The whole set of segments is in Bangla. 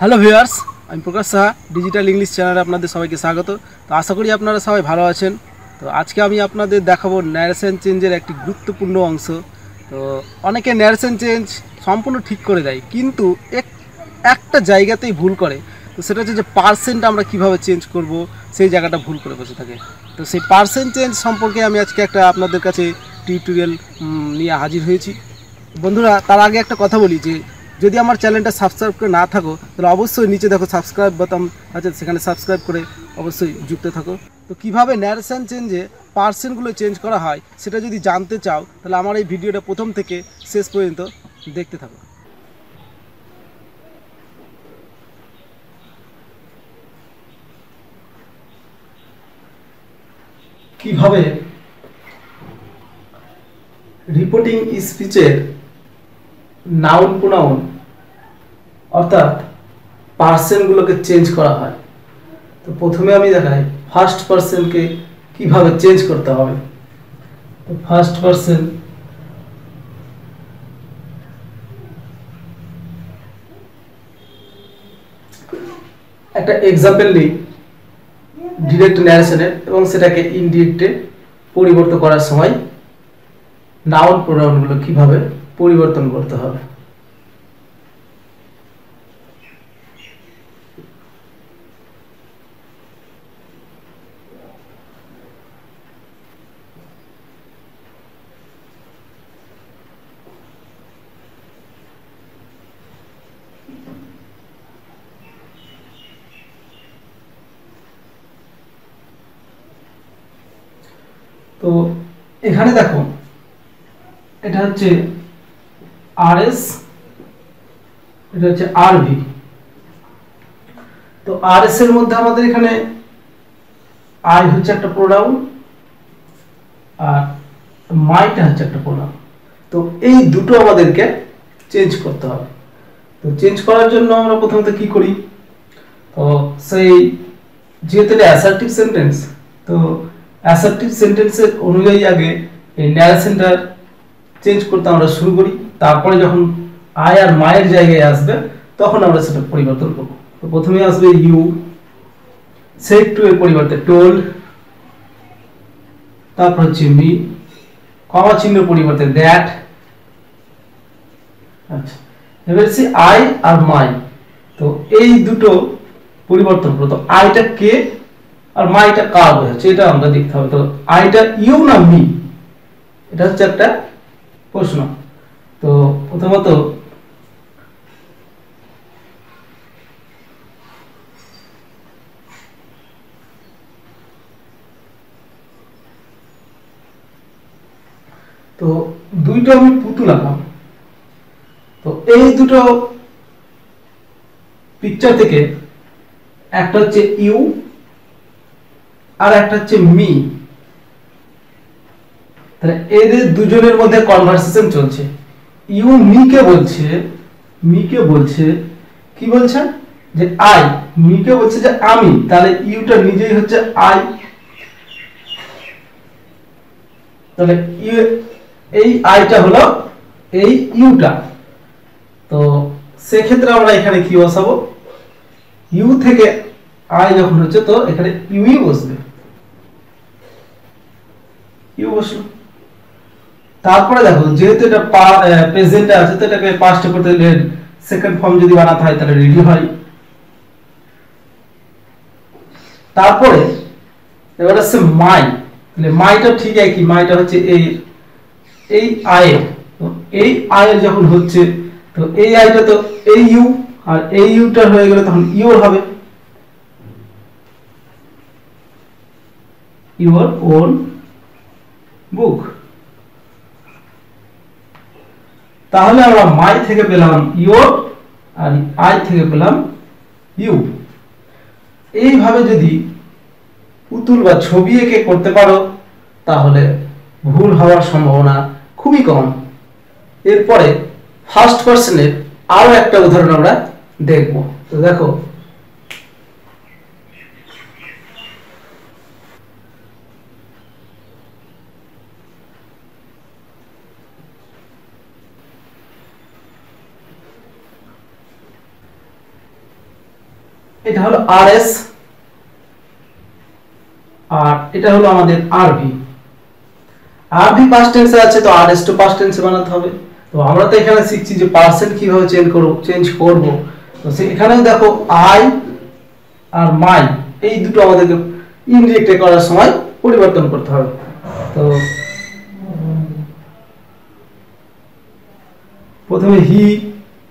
হ্যালো ভিউয়ার্স, আমি প্রকাশ সাহা ডিজিটাল ইংলিশ চ্যানেলে আপনাদের সবাইকে স্বাগত। তো আশা করি আপনারা সবাই ভালো আছেন। তো আজকে আমি আপনাদের দেখাবো ন্যারেশন চেঞ্জের একটি গুরুত্বপূর্ণ অংশ। তো অনেকে ন্যারেশন চেঞ্জ সম্পূর্ণ ঠিক করে দেয়, কিন্তু একটা জায়গাতেই ভুল করে। তো সেটা হচ্ছে যে পার্সেন্ট আমরা কিভাবে চেঞ্জ করব, সেই জায়গাটা ভুল করে বসে থাকে। তো সেই পার্সেন্ট চেঞ্জ সম্পর্কে আমি আজকে একটা আপনাদের কাছে টিউটোরিয়াল নিয়ে হাজির হয়েছি। বন্ধুরা, তার আগে একটা কথা বলি যে যদি আমার চ্যানেলটা সাবস্ক্রাইব করে না থাকো তাহলে অবশ্যই নিচে দেখো সাবস্ক্রাইব বাটন আছে, সেখানে সাবস্ক্রাইব করে অবশ্যই যুক্ত থাকো। তো কিভাবে ন্যারেশন চেঞ্জে পার্সেন্টগুলো চেঞ্জ করা হয় সেটা যদি জানতে চাও তাহলে আমার এই ভিডিওটা প্রথম থেকে শেষ পর্যন্ত দেখতে থাকো। কিভাবে রিপোর্টিং স্পিচের নাউন প্রোনাউন অর্থাৎ পার্সেন্টগুলোকে চেঞ্জ করা হয়। তো প্রথমে আমি দেখাই ফার্স্ট পার্সনকে কিভাবে চেঞ্জ করতে হবে। তো ফার্স্ট পার্সন একটা এক্সাম্পল নিই ডিরেক্ট ন্যারেশনের, এবং সেটাকে ইনডিরেক্টে পরিবর্তন করার সময় নাউন প্রোনাউনগুলো কিভাবে পরিবর্তন করতে হবে। তো এখানে দেখো, এটা হচ্ছে আরএস, এটা হচ্ছে আরভি। তো আরএস এর মধ্যে আমাদের এখানে আই হচ্ছে একটা প্রোনাউন আর মাইটা হচ্ছে একটা প্রোনাউন। তো এই দুটো আমাদেরকে চেঞ্জ করতে হবে। তো চেঞ্জ করার জন্য আমরা প্রথমত কি করি, তো সেই যেহেতু এটা অ্যাসার্টিভ সেন্টেন্স, তো অ্যাসার্টিভ সেন্টেন্সের অনুযায়ী আগে এই ন্যারেশনটা চেঞ্জ করতে আমরা শুরু করি। তারপরে যখন আই আর মায়ের জায়গায় আসবে তখন আমরা সেটা পরিবর্তন করব। তো প্রথমে আসবে ইউ, সেড টু এর পরিবর্তে টোল্ড, তারপর হচ্ছে মি, কমা চিহ্নের পরিবর্তে দ্যাট। আচ্ছা, এবার হচ্ছে আই আর মাই। তো এই দুটো পরিবর্তন করো। তো আইটা কে আর মাইটা কার বোঝাচ্ছে এটা আমরা দেখতে হবে। তো আইটা ইউ না মি, এটা হচ্ছে একটা প্রশ্ন। তো প্রথমত তো দুইটা আমি পুতুল আঁকলাম। তো এই দুটো পিকচার থেকে একটা হচ্ছে ইউ আর একটা হচ্ছে মি। তাহলে এদের দুজনের মধ্যে কনভারসেশন চলছে। ইউ মিকে বলছে কি বলছে যে আই, মিকে বলছে যে আমি। তাহলে ইউটা নিজেই হচ্ছে আই। তাহলে এই আইটা হলো এই ইউটা। তো সেক্ষেত্রে আমরা এখানে কি বসাবো, ইউ থেকে আই যখন হচ্ছে তো এখানে ইউই বসবে, ইউ বসলো। তারপরে দেখো যেহেতু এটা প্রেজেন্টে আছে তো এটাকে পাস্টে করতে গেলে সেকেন্ড ফর্ম যদি বানাতে হয় তাহলে রেডি হয়। তারপরে এবার আছে মাই। তাহলে মাইটা ঠিক একই, মাইটা হচ্ছে এই আয়ের। তো এই আয়ের যখন হচ্ছে তো এই আইটা তো এই ইউ, আর এই ইউটা হয়ে গেলে তখন ইউর হবে, ইউর ওন বুক। তাহলে আমরা মাই থেকে পেলাম ইউর আর আই থেকে পেলাম ইউ। এইভাবে যদি পুতুল বা ছবি এঁকে করতে পারো তাহলে ভুল হওয়ার সম্ভাবনা খুবই কম। এরপরে ফার্স্ট পার্সনের আরো একটা উদাহরণ আমরা দেখব। তো দেখো, এটা হলো আরএস, আর এটা হলো আমাদের আরভি। আরভি পাস্ট টেন্সে আছে, তো আরএস টু পাস্ট টেন্সে বানাতে হবে। তো আমরা তো এখানে শিখছি যে পার্সেন্ট কিভাবে চেঞ্জ করব। তো এখানেও দেখো আই আর মাই এই দুটো আমাদেরকে ইনডিরেক্টে করার সময় পরিবর্তন করতে হবে। তো প্রথমে হি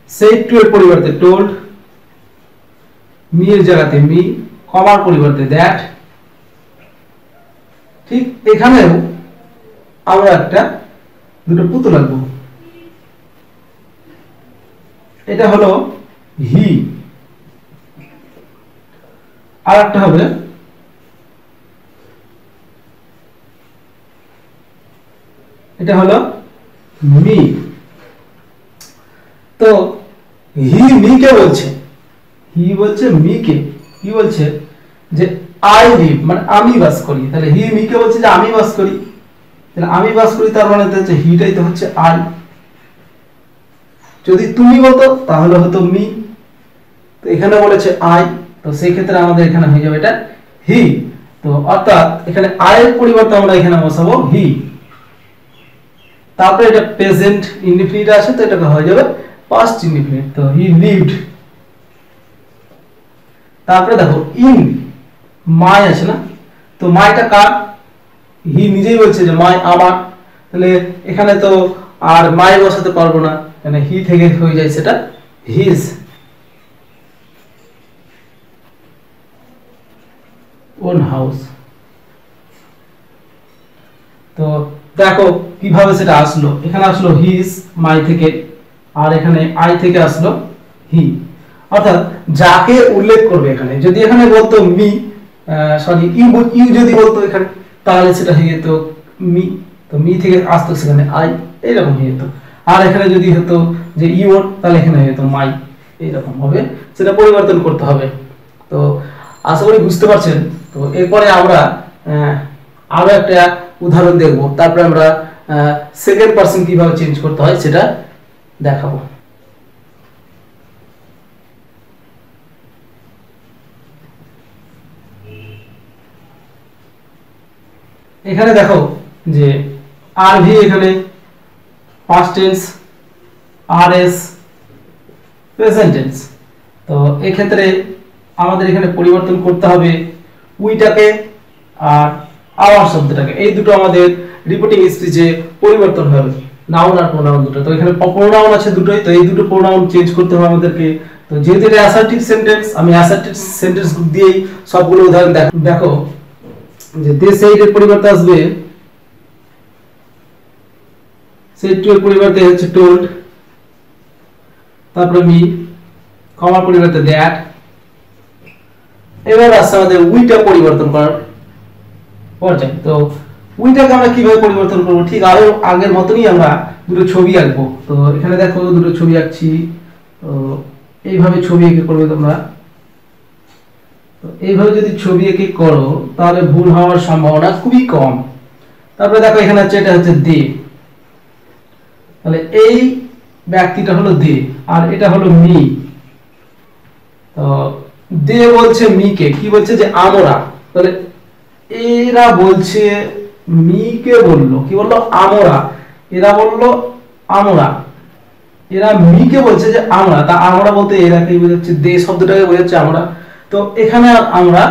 সেড টু এর পরিবর্তে টোল্ড, মি এর জায়গাতে মি, কমার পরিবর্তে দ্যাট। ঠিক এখানেও আমরা দুটো পুতুল আঁকবো। এটা হলো হি, আর একটা হবে এটা হলো মি। তো হি মি কে বলছে, হি বলছে মি কে, কি বলছে যে আই লিভ, মানে আমি বাস করি। তাহলে হি মি কে বলছে যে আমি বাস করি, তাহলে আমি বাস করি তার মানে হচ্ছে হিটাই তো হচ্ছে আই। যদি তুমি বলতো তাহলে হতো মি, তো এখানে বলেছে আই, তো সেই ক্ষেত্রে আমাদের এখানে হয়ে যাবে এটা হি। তো অর্থাৎ এখানে আই এর পরিবর্তে আমরা এখানে বসাবো হি। তারপরে এটা প্রেজেন্ট ইনডিফিনিট আছে, তো এটা হয়ে যাবে পাস্ট ইনডিফিনিট, তো হি লিভড। তারপরে দেখো ইন মাই আছে না, তো মাইটা কার, হি নিজেই বলছে যে মাই আমার, তাহলে এখানে তো আর মাই বসাতে পারবো না, মানে হি থেকে হয়ে যায় সেটা হিজ। On house. তো দেখো কিভাবে সেটা আসলো, এখানে আসলো হিজ মাই থেকে, আর এখানে আই থেকে আসলো হি। অর্থাৎ যাকে উল্লেখ করবে, এখানে যদি এখানে বলতো মি, সরি ইউ যদি বলতো এখানে, তাহলে সেটা হয়ে যেত মি, তো মি থেকে আসতো সেখানে আই, এইরকম হয়ে যেত। আর এখানে যদি হতো যে ইউর, তাহলে এখানে হয়ে যেত মাই, এইরকম হবে, সেটা পরিবর্তন করতে হবে। তো আশা করি বুঝতে পারছেন। তো এরপরে আমরা আরো একটা উদাহরণ দেখব, তারপরে আমরা সেকেন্ড পারসন কিভাবে চেঞ্জ করতে হয় সেটা দেখাবো। এখানে দেখো যে আরভি এখানে past tense, RS present tense. তো এই ক্ষেত্রে আমাদের এখানে পরিবর্তন করতে হবে উইটাকে আর আওয়ার শব্দটাকে, এই দুটো আমাদের রিপিটিং স্পিচে পরিবর্তন হবে, নাউন আর প্রোনাউন দুটো। তো এখানে প্রোনাউন আছে দুটোই, তো এই দুটো প্রোনাউন চেঞ্জ করতে হবে আমাদেরকে। তো যেহেতু এটা অ্যাসার্টিভ সেন্টেন্স, আমি অ্যাসার্টিভ সেন্টেন্স দিয়েই সবগুলো উদাহরণ দেখো যে দে সেইড এর পরিবর্তে আসবে সেইড টু এর পরিবর্তে হচ্ছে টোল্ড, তারপরে মি, কমার পরিবর্তে দ্যাট। এবার আসছে আমাদের উইটা পরিবর্তন করার পর্যায়ে। তো উইটাকে আমরা কিভাবে পরিবর্তন করব, ঠিক আরো আগের মতনই আমরা দুটো ছবি আঁকবো। তো এখানে দেখো দুটো ছবি আঁকছি, তো এইভাবে ছবি এঁকে করবে তোমরা। তো এইভাবে যদি ছবি এঁকে করো তাহলে ভুল হওয়ার সম্ভাবনা খুবই কম। তারপরে দেখো এখানে হচ্ছে এটা হচ্ছে দে, তাহলে এই ব্যক্তিটা হলো দে, আর এটা হলো মি। তো দে বলছে মিকে, কি বলছে যে আমরা, তাহলে এরা বলছে মিকে বললো, কি বললো আমরা, এরা বললো আমরা, এরা মিকে বলছে যে আমরা, তা আমরা বলতে এরাকে বোঝাচ্ছে, দে শব্দটাকে বোঝাচ্ছে আমরা। তো এখানে আমরা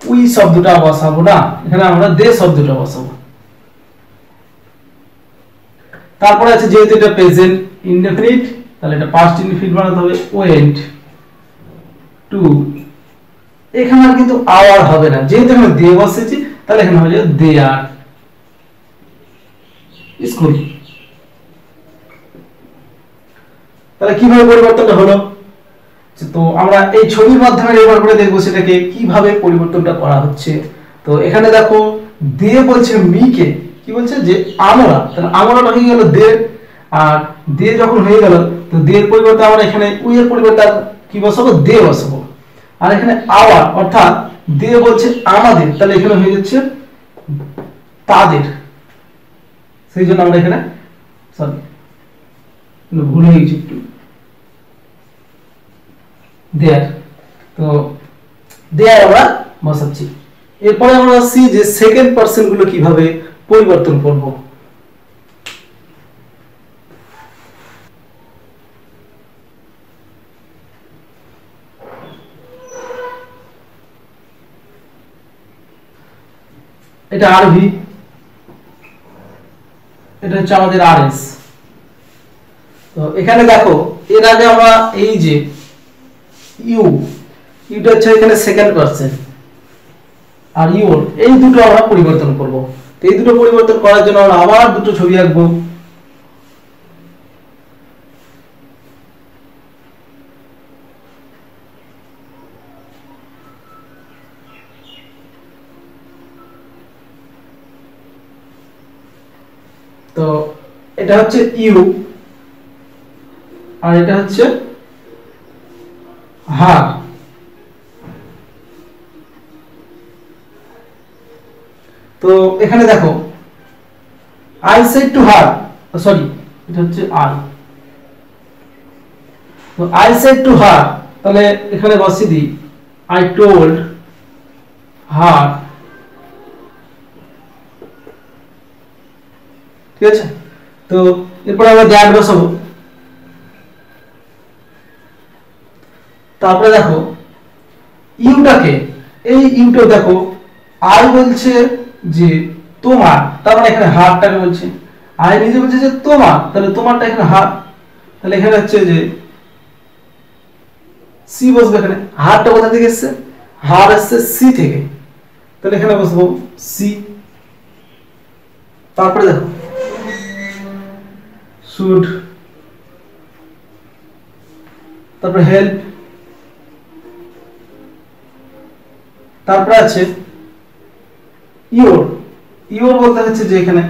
উই শব্দটা বসাবো না, এখানে আমরা দে শব্দটা বসাবো। তারপরে আছে যেহেতু এটা প্রেজেন্ট ইনডেফিনিট, তাহলে এটা পাস্ট ইনডেফিনিট বানাতে হবে ওয়েন্ট টু। এখানে আর কিন্তু আওয়ার হবে না, যেহেতু এখানে দে বসেছি, তাহলে এখানে হবে দে আর স্কুল। তাহলে কিভাবে পরিবর্তনটা হলো, তো আমরা এই ছবির মাধ্যমে ব্যবহার করে দেখবো সেটাকে কিভাবে পরিবর্তনটা করা হচ্ছে। তো এখানে দেখো দে বলছে মিকে, কি বলছে যে আমরা, তাহলে আমরাটা হয়ে গেল দে, আর দে যখন হয়ে গেল, তো দের পরিবর্তে আমরা এখানে উই এর পরিবর্তে কি বসাবো, দে বসাবো। আর এখানে আওয়ার, অর্থাৎ দে বলছে আমাদের, তাহলে এখানে হয়ে যাচ্ছে তাদের। সেই জন্য আমরা এখানে সরি ভুল হয়ে গেছি একটু, দেয়ার। তো দেয়ার আমরা বসাচ্ছি। এরপরে আমরা আসছি যে সেকেন্ড পার্সন গুলো কিভাবে পরিবর্তন করব। এটা আরভি, এটা হচ্ছে আমাদের আরএস। তো এখানে দেখো এর আগে আমরা এই যে ইউটা হচ্ছে এখানে সেকেন্ড পার্সন আর ইউর এই দুটো আমরা পরিবর্তন করব। তো এই দুটো পরিবর্তন করার জন্য আমরা আবার দুটো ছবি আঁকবো। তো এটা হচ্ছে ইউ আর এটা হচ্ছে হার। তো এখানে দেখো I said to her, sorry এটা হচ্ছে আই। তো আই সেড টু হার, তাহলে এখানে বসিয়ে দিই আই টোল্ড হার। ঠিক আছে, তো এরপর আমরা দ্যাট বসাবো। তারপরে দেখো ইউটাকে, এই ইউটা দেখো আই বলছে যে তোমার, তার মানে এখানে হারটাকে বলছে। আই নিজে বলছে যে তোমার, তাহলে তোমারটা এখানে হার, তাহলে এখানে হচ্ছে যে সি বসবে। এখানে হারটা কোথা থেকে এসছে? হার এসছে সি থেকে, তাহলে এখানে বসবো সি। তারপরে দেখো শুড, তারপরে হেল্প, তারপরে আছে ইওর। ইওর বলতে হচ্ছে যে এখানে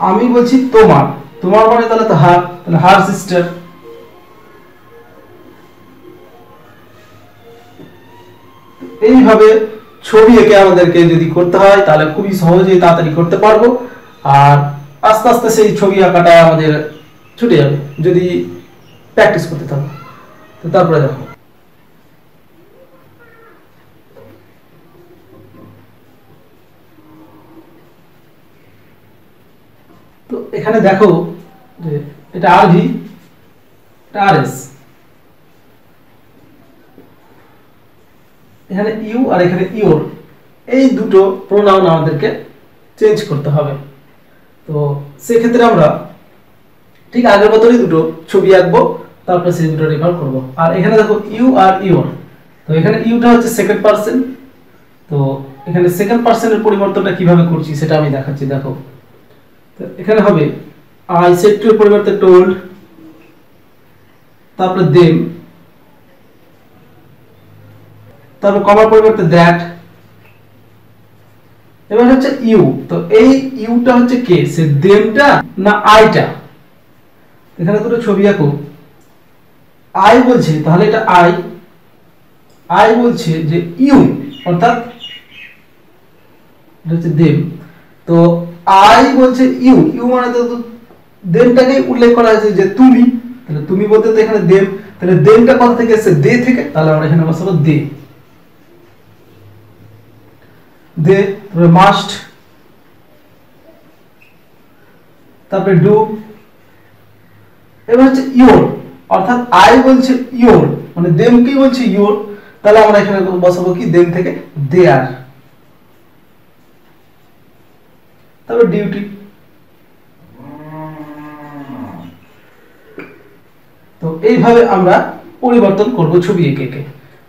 আমি বলছি তোমার, তোমার মানে তাহলে তো হার, তাহলে হার সিস্টার। এইভাবে ছবি এঁকে আমাদেরকে যদি করতে হয় তাহলে খুবই সহজেই তাড়াতাড়ি করতে পারবো, আর আস্তে আস্তে সেই ছবি আঁকাটা আমাদের ছুটে যাবে যদি প্র্যাকটিস করতে থাকো। তো তারপরে দেখো তো এখানে দেখো যে এটা আরভি, এটা আরএস। এখানে ইউ আর এখানে ইওর, এই দুটো প্রোনাউন আমাদেরকে চেঞ্জ করতে হবে। তো সেক্ষেত্রে আমরা ঠিক আগের মতনই দুটো ছবি আঁকবো, তারপরে সেই দুটো রেফার করবো। আর এখানে দেখো ইউ আর ইওর, তো এখানে ইউটা হচ্ছে সেকেন্ড পার্সন। তো এখানে সেকেন্ড পার্সনের পরিবর্তনটা কিভাবে করছি সেটা আমি দেখাচ্ছি। দেখো তো এখানে হবে আই সেড টু এর পরিবর্তে টোল্ড, তারপরে দেম, তারপর কমার পরিবর্তে দ্যাট। এবার হচ্ছে ইউ, তো এই ইউটা হচ্ছে কে, সে দেমটা না আইটা? এখানে দুটো ছবি আঁকো। আই বলছে তাহলে এটা আই, আই বলছে যে ইউ অর্থাৎ এটা হচ্ছে দেম। তো আই বলছে ইউ, ইউ মানে তো দেমটাকে উল্লেখ করা হয়েছে যে তুমি, তাহলে তুমি বলতে তো এখানে দেম, তাহলে দেমটা কোথা থেকে এসেছে? দে থেকে, তাহলে আমরা এখানে বসাবো দে। দে, তারপরে মাস্ট, তারপরে ডু। এবার হচ্ছে ইওর, অর্থাৎ আই বলছে ইওর মানে দেমকে বলছে ইওর, তাহলে আমরা এখানে বসাবো কি? দেম থেকে দেয়ার। তারপর ডিউটি। তো এইভাবে আমরা পরিবর্তন করব ছবি এঁকে।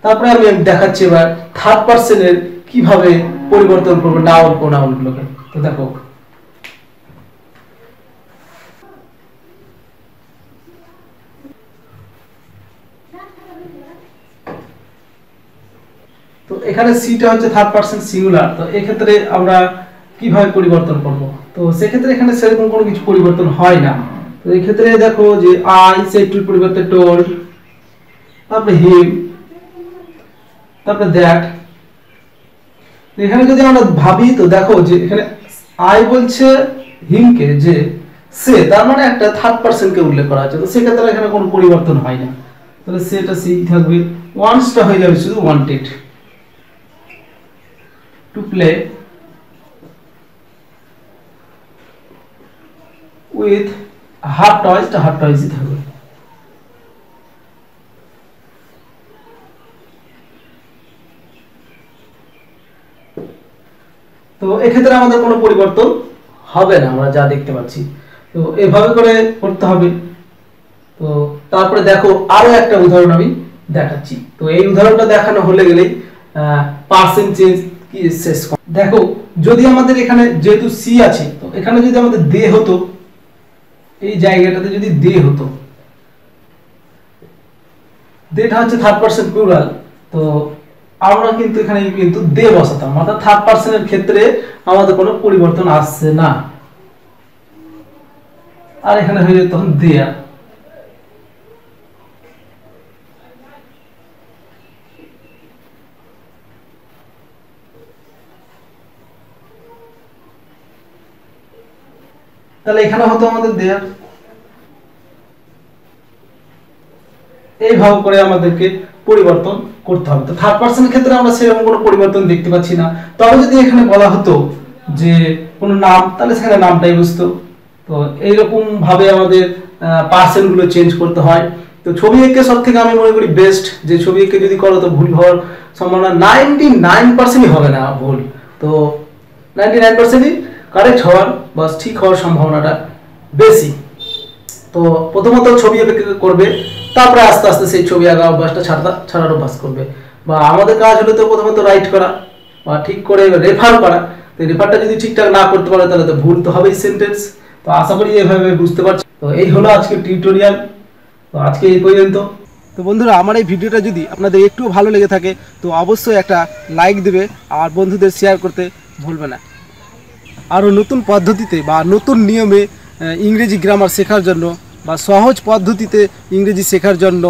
তারপরে আমি দেখাচ্ছি এবার থার্ড পার্সনের কিভাবে পরিবর্তন করব নাউন প্রোনাউন গুলোকে। তো দেখো তো এখানে সিটা হচ্ছে থার্ড পার্সন সিঙ্গুলার। তো এই ক্ষেত্রে আমরা কিভাবে পরিবর্তন করব? তো সেক্ষেত্রে এখানে সেরকম কোনো কিছু পরিবর্তন হয় না। তো এই ক্ষেত্রে দেখো যে আই সেড টু পরিবর্তে টোল্ড, তারপরে হিম, তারপরে দ্যাট। এখানে যদি আমরা ভাবি তো দেখো যে এখানে আই বলছে হিমকে যে সে, তার মানে একটা থার্ড পার্সনকে উল্লেখ করা হচ্ছে, তো সেক্ষেত্রে এখানে কোনো পরিবর্তন হয় না। তাহলে সেটা সেই থাকবে, ওয়ান্টসটা হয়ে যাবে শুধু wanted, to play with half টয়েসটা হাফ টয়েসই থাকবে। তো এক্ষেত্রে আমাদের কোনো পরিবর্তন হবে না, আমরা যা দেখতে পাচ্ছি। তো এভাবে করে করতে হবে। তো তারপরে দেখো আরো একটা উদাহরণ আমি দেখাচ্ছি। তো এই উদাহরণটা দেখানো হলে গেলেই পার্সেন্ট চেঞ্জ কি শেষ। দেখো যদি আমাদের এখানে যেহেতু সি আছে, তো এখানে যদি আমাদের দে হতো, এই জায়গাটাতে যদি দে হতো, দেটা হচ্ছে থার্ড পারসন প্লুরাল, তো আমরা কিন্তু এখানে কিন্তু দে বসাতাম, অর্থাৎ থার্ড পারসনের ক্ষেত্রে আমাদের কোনো পরিবর্তন আসছে না। আর এখানে হয়ে যেত তখন দেয়া। তাহলে এখানে হতো আমাদের দেয়া। এইভাবে করে আমাদেরকে পরিবর্তন করতে হবে। তো থার্ড পারসনের ক্ষেত্রে আমরা সেরকম কোনো পরিবর্তন দেখতে পাচ্ছি না। তবে যদি এখানে বলা হতো যে কোনো নাম, তাহলে সেখানে নামটাই বুঝতো। তো এইরকম ভাবে আমাদের পার্সেন্টগুলো চেঞ্জ করতে হয়। তো ছবি এঁকে সব থেকে আমি মনে করি বেস্ট, যে ছবি এঁকে যদি করো তো ভুল হওয়ার সম্ভাবনা 99% হবে না ভুল। তো 99%ই কারেক্ট হওয়ার বা ঠিক হওয়ার সম্ভাবনাটা বেশি। তো প্রথমত ছবি এঁকে করবে, তারপরে আস্তে আস্তে সেই ছবি আঁকা অভ্যাসটা ছাড়ার অভ্যাস করবে। বা আমাদের কাজ হলো তো প্রথমত রাইট করা বা ঠিক করে রেফার করা। তো রেফারটা যদি ঠিকঠাক না করতে পারে তাহলে তো ভুল তো হবেই সেন্টেন্স। তো আশা করি এভাবে বুঝতে পারছি। তো এই হলো আজকের টিউটোরিয়াল। তো আজকে এই পর্যন্ত। তো বন্ধুরা, আমার এই ভিডিওটা যদি আপনাদের একটু ভালো লেগে থাকে তো অবশ্যই একটা লাইক দেবে আর বন্ধুদের শেয়ার করতে ভুলবে না। আরও নতুন পদ্ধতিতে বা নতুন নিয়মে ইংরেজি গ্রামার শেখার জন্য বা সহজ পদ্ধতিতে ইংরেজি শেখার জন্য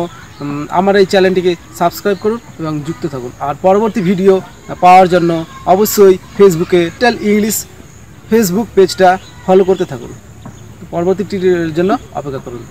আমার এই চ্যানেলটিকে সাবস্ক্রাইব করুন এবং যুক্ত থাকুন। আর পরবর্তী ভিডিও পাওয়ার জন্য অবশ্যই ফেসবুকে টেল ইংলিশ ফেসবুক পেজটা ফলো করতে থাকুন। পরবর্তী টিউটোরিয়ালের জন্য অপেক্ষা করুন।